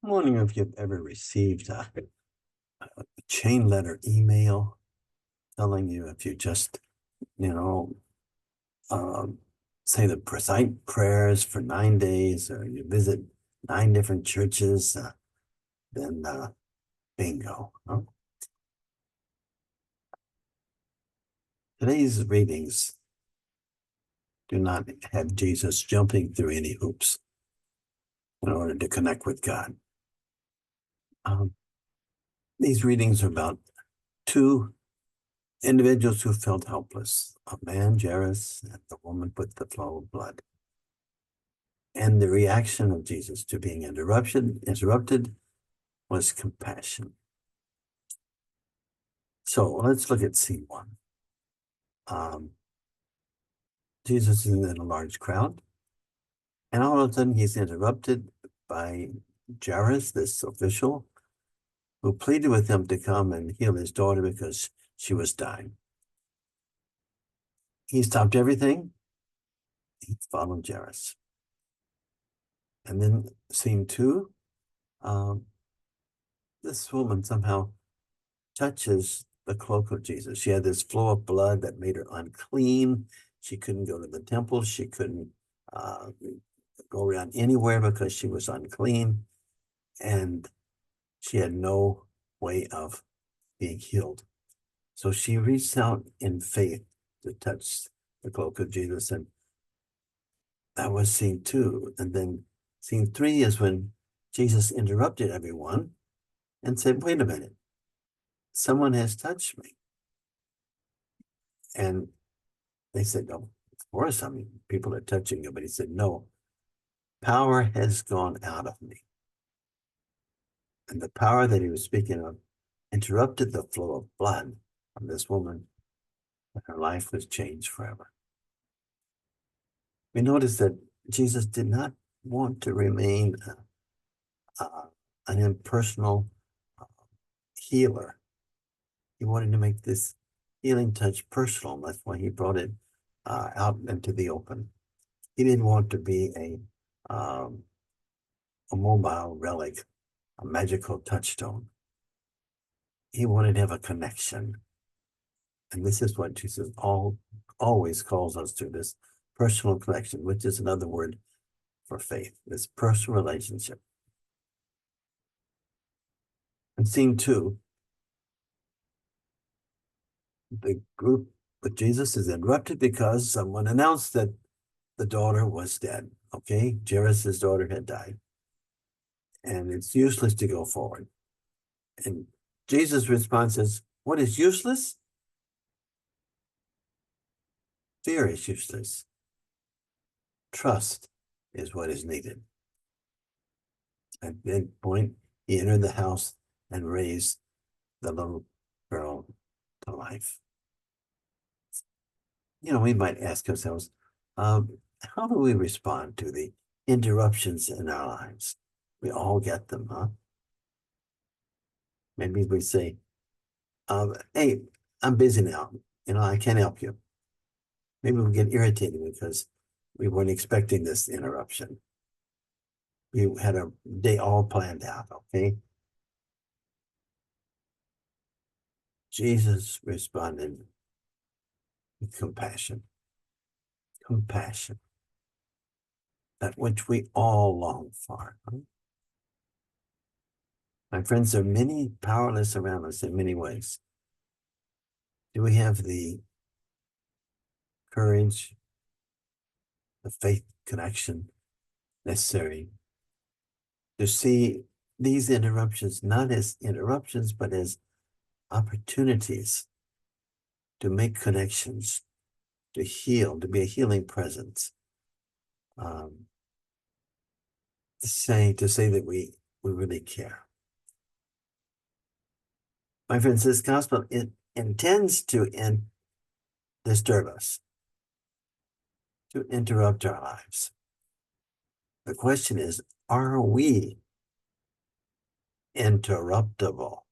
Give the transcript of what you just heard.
I'm wondering if you've ever received a chain letter email telling you if you just, you know, um, say the recite prayers for 9 days or you visit 9 different churches, then bingo. Huh? Today's readings do not have Jesus jumping through any hoops in order to connect with God. Um, these readings are about two individuals who felt helpless, a man, Jairus, and the woman with the flow of blood. And the reaction of Jesus to being interrupted was compassion. So let's look at scene one. Jesus is in a large crowd, and all of a sudden he's interrupted by Jairus, this official, who pleaded with him to come and heal his daughter because she was dying. He stopped everything. He followed Jairus. And then scene two, this woman somehow touches the cloak of Jesus. She had this flow of blood that made her unclean. She couldn't go to the temple. She couldn't go around anywhere because she was unclean. And she had no way of being healed. So she reached out in faith to touch the cloak of Jesus. And that was scene two. And then scene three is when Jesus interrupted everyone and said, wait a minute, someone has touched me. And they said, no, of course, I mean, people are touching you. But he said, no, power has gone out of me. And the power that he was speaking of interrupted the flow of blood from this woman, and her life was changed forever. We notice that Jesus did not want to remain an impersonal healer. He wanted to make this healing touch personal. That's why he brought it out into the open. He didn't want to be a mobile relic, a magical touchstone. He wanted to have a connection. And this is what Jesus always calls us to, this personal connection, which is another word for faith, this personal relationship. And scene two, the group with Jesus is interrupted because someone announced that the daughter was dead. Okay, Jairus' daughter had died. And it's useless to go forward. And Jesus' response is, what is useless? Fear is useless. Trust is what is needed. At that point, he entered the house and raised the little girl to life. You know, we might ask ourselves, how do we respond to the interruptions in our lives? We all get them, huh? Maybe we say, hey, I'm busy now. You know, I can't help you. Maybe we get irritated because we weren't expecting this interruption. We had a day all planned out, okay? Jesus responded with compassion. Compassion. That which we all long for. Huh? My friends, there are many powerless around us in many ways. Do we have the courage, the faith connection necessary to see these interruptions not as interruptions, but as opportunities to make connections, to heal, to be a healing presence? To say that we really care. My friends, this gospel, it intends to disturb us, to interrupt our lives. The question is, are we interruptible?